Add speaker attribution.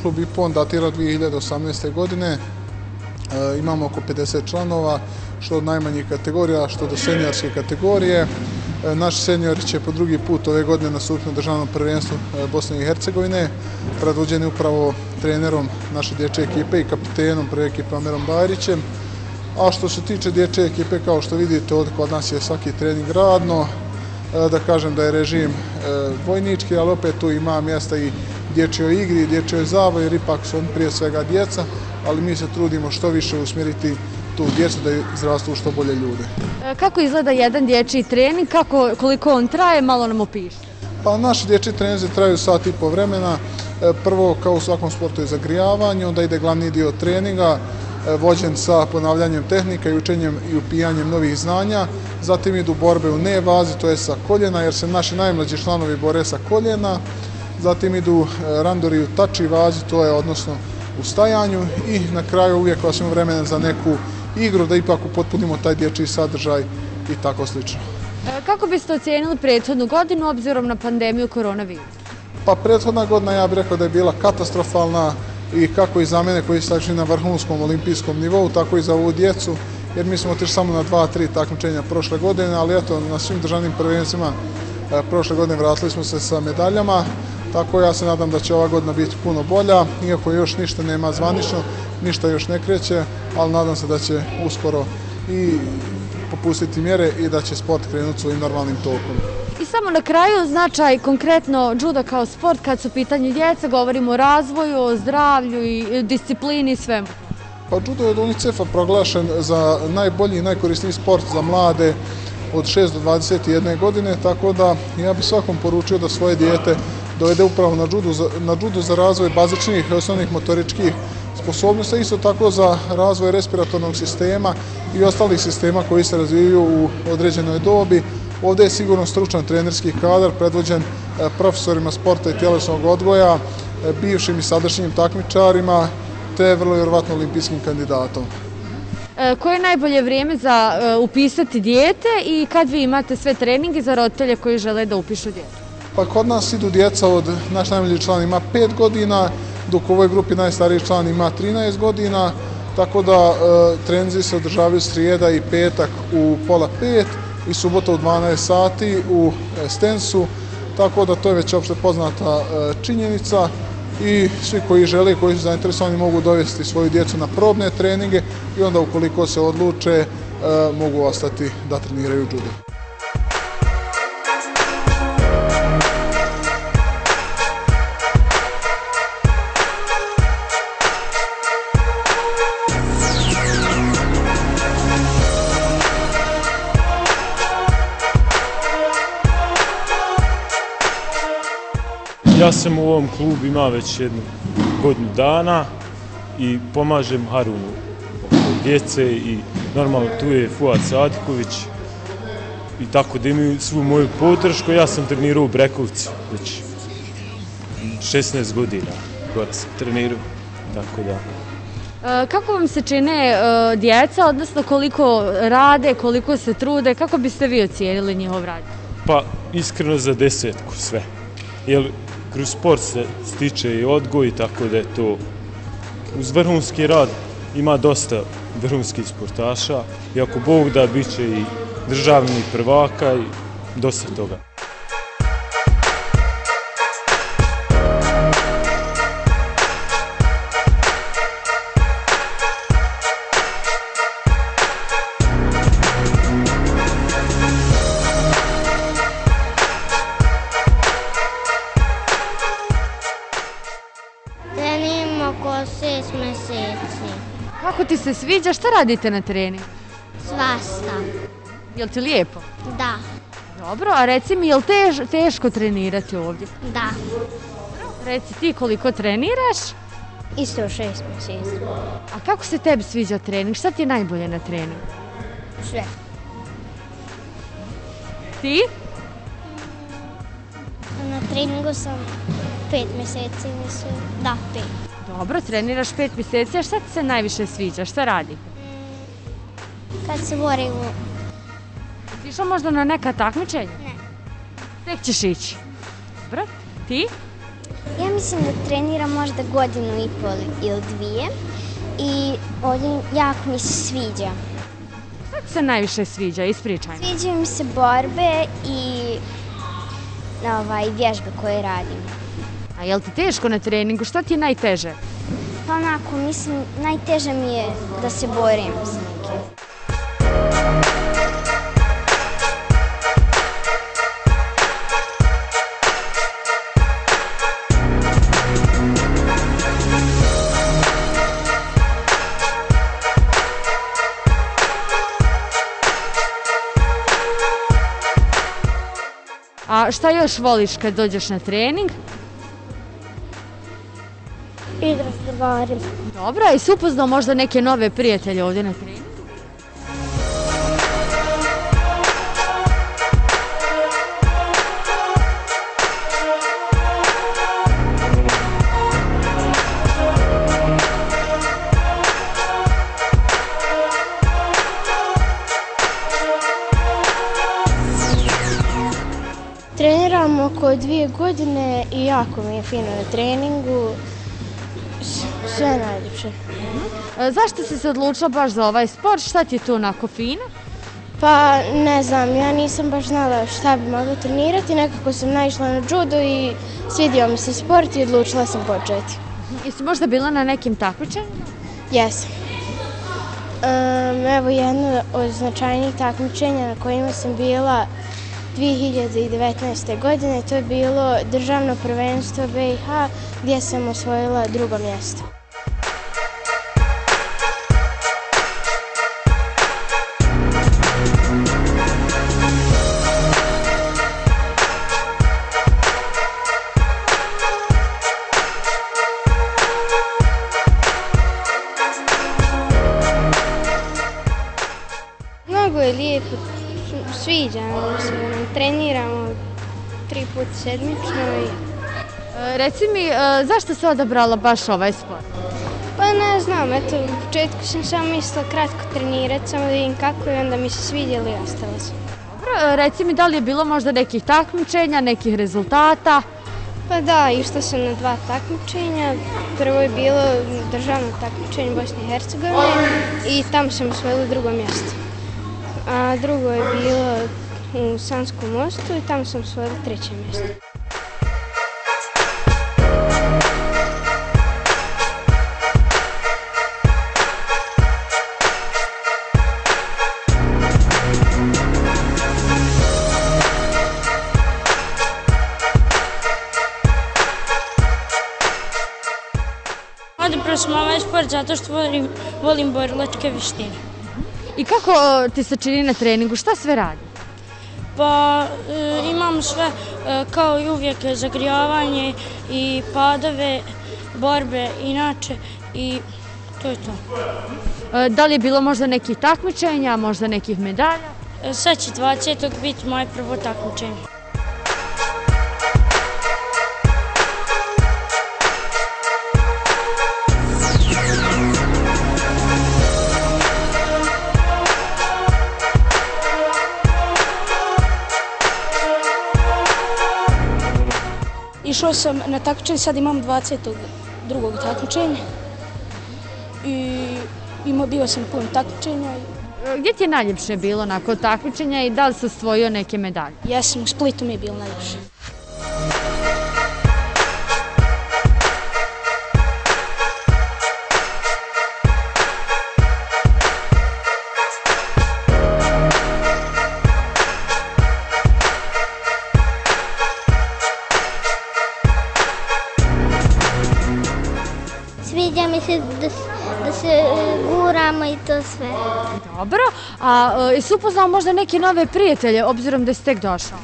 Speaker 1: klub IPON datira od 2018. godine. Imamo oko 50 članova, što od najmanjih kategorija, što do seniorske kategorije. Naši seniori će po drugi put ove godine nastupiti na državnom prvenstvu Bosne i Hercegovine, predvođeni upravo trenerom naše dječje ekipe i kapitenom prve ekipe Amerom Bajrićem. A što se tiče dječje ekipe, kao što vidite, ovdje kod nas je svaki trening radno, da kažem da je režim vojnički, ali opet tu ima mjesta i dječjoj igri, dječjoj zabavi, jer ipak su oni prije svega djeca, ali mi se trudimo što više usmjeriti tu djecu da izrastu što bolje ljude.
Speaker 2: Kako izgleda jedan dječji trening, koliko on traje, malo nam opiši?
Speaker 1: Pa naši dječji treninzi traju sat i po vremena. Prvo, kao u svakom sportu, je zagrijavanje, onda ide glavni dio treninga, vođen sa ponavljanjem tehnika i učenjem i upijanjem novih znanja. Zatim idu borbe u ne-vazi, to je sa koljena, jer se naši najmlađi članovi bore sa koljena. Zatim idu randori u tači vazi, to je odnosno u stajanju, i na kraju uvijek vas imamo vremena za neku igru da ipak upotpunimo taj dječji sadržaj i tako slično.
Speaker 2: Kako biste ocijenili prethodnu godinu obzirom na pandemiju koronavirusa?
Speaker 1: Pa prethodna godina, ja bih rekao da je bila katastrofalna, i kako i za mene koji su na vrhunskom olimpijskom nivou, tako i za ovu djecu, jer mi smo otišli samo na 2-3 takmičenja prošle godine, ali eto, na svim državnim prvenstvima prošle godine vratili smo se sa medaljama, tako ja se nadam da će ova godina biti puno bolja, iako još ništa nema zvanično, ništa još ne kreće, ali nadam se da će uskoro i popustiti mjere i da će sport krenuti svojim normalnim tokom.
Speaker 2: I samo na kraju, značaj konkretno judo kao sport kad su u pitanju djeca, govorimo o razvoju, o zdravlju i disciplini i svemu.
Speaker 1: Pa judo je od UNICEF-a proglašen za najbolji i najkorisniji sport za mlade od 6 do 21 godine, tako da ja bih svakom poručio da svoje dijete dovede upravo na judo za razvoj bazičnih i osnovnih motoričkih sposobnosti, isto tako za razvoj respiratornog sistema i ostalih sistema koji se razvijaju u određenoj dobi. Ovdje je sigurno stručan trenerski kadar predvođen profesorima sporta i tjelesnog odgoja, bivšim i sadašnjim takmičarima, te vrlo vjerovatno olimpijskim kandidatom.
Speaker 2: Koje je najbolje vrijeme za upisati dijete i kad vi imate sve treninge za roditelje koji žele da upišu dijete?
Speaker 1: Pa kod nas idu djeca naš najmlađi član ima 5 godina, dok u ovoj grupi najstariji član ima 13 godina, tako da treninzi se održavaju srijeda i petak u pola 5 i subota u 12 sati u Stensu, tako da to je već opšte poznata činjenica i svi koji žele, koji su zainteresovani, mogu dovesti svoju djecu na probne treninge i onda ukoliko se odluče mogu ostati da treniraju judo.
Speaker 3: Ja sam u ovom klubu imao već jednu godinu dana i pomažem Harunu oko djece i normalno tu je Fuad Sadiković i tako da imaju svu moju podršku. Ja sam trenirao u Brekovci već 16 godina kada sam trenirao, tako da.
Speaker 2: Kako vam se čine djeca, odnosno koliko rade, koliko se trude, kako biste vi ocijenili njihov rad?
Speaker 3: Pa iskreno za 10 sve. Jer kroz sport se stiče i odgoj, tako da je to uz vrhunski rad ima dosta vrhunskih sportaša i ako Bog da, bit će i državnih prvaka i dosta toga.
Speaker 4: Oko 6 mjeseci.
Speaker 2: Kako ti se sviđa? Šta radite na treningu?
Speaker 4: Svašta.
Speaker 2: Jel ti lijepo?
Speaker 4: Da.
Speaker 2: Dobro, a reci mi, jel teško trenirati ovdje?
Speaker 4: Da.
Speaker 2: Reci ti koliko treniraš?
Speaker 4: Isto 6 mjeseci.
Speaker 2: A kako se tebi sviđa trening? Šta ti je najbolje na treningu?
Speaker 4: Sve.
Speaker 2: Ti?
Speaker 4: Na treningu sam 5 mjeseci, mislim. Da, 5.
Speaker 2: Dobro, treniraš 5 mjeseci, a šta ti se najviše sviđa? Šta radi?
Speaker 4: Kad se borimo.
Speaker 2: Ti išao možda na neka takmičenja?
Speaker 4: Ne.
Speaker 2: Tek ćeš ići. Dobro, ti?
Speaker 4: Ja mislim da treniram možda godinu i pol ili dvije i ovdje jako mi se sviđa.
Speaker 2: Kako se najviše sviđa? Ispričaj mi.
Speaker 4: Sviđaju mi se borbe i vježbe koje radim.
Speaker 2: A jel ti teško na treningu? Šta ti je najteže?
Speaker 4: Pa onako, mislim, najteže mi je da se borim s nekim.
Speaker 2: A šta još voliš kad dođeš na trening?
Speaker 4: Igra s drugarima.
Speaker 2: Dobro, i si upoznao možda neke nove prijatelje ovdje na treningu?
Speaker 5: Treniram oko 2 godine i jako mi je fino na treningu. Sve najljepše.
Speaker 2: Zašto si se odlučila baš za ovaj sport? Šta ti je tu onako fino?
Speaker 5: Pa ne znam, ja nisam baš znala šta bi mogla trenirati. Nekako sam naišla na judo i svidio mi se sport i odlučila sam početi.
Speaker 2: Jesi možda bila na nekim takmičenjima?
Speaker 5: Jesam. Evo jedno od značajnijih takmičenja na kojima sam bila 2019. godine, to je bilo državno prvenstvo BiH gdje sam osvojila 2. mjesto. Mnogo je lijepo, sviđa nam se, treniramo 3 puta sedmično i...
Speaker 2: Reci mi, zašto si odabrala baš ovaj sport?
Speaker 5: Pa ne znam, eto, u početku sam samo mislila kratko trenirati, samo da vidim kako i onda mi se svidjelo i ostala sam.
Speaker 2: Dobro, reci mi da li je bilo možda nekih takmičenja, nekih rezultata?
Speaker 5: Pa da, išla sam na 2 takmičenja. Prvo je bilo državno takmičenje Bosne i Hercegovine i tamo sam osvojila 2. mjesto. A drugo je bilo u Sanskom Mostu i tamo sam osvojila 3. mjesto.
Speaker 6: Odabrao sam ovaj sport zato što volim borilačke vještine.
Speaker 2: I kako ti se čini na treningu? Šta sve radi?
Speaker 6: Pa imam sve kao i uvijek zagrijavanje i padove, borbe inače i to je to.
Speaker 2: Da li je bilo možda nekih takmičenja, možda nekih medalja?
Speaker 6: Sad će 20. biti moje prvo takmičenje.
Speaker 7: Išao sam na takmičenje, sad imam 22. takmičenje i bio sam puno takmičenja.
Speaker 2: Gdje ti je najljepše bilo nakon takmičenja i da li si osvojio neke medalje?
Speaker 7: Jesam, u Splitu mi je bilo najljepše.
Speaker 4: Sviđa mi se da se guramo i to sve.
Speaker 2: Dobro, a jesi upoznao možda neke nove prijatelje obzirom da si tek došao?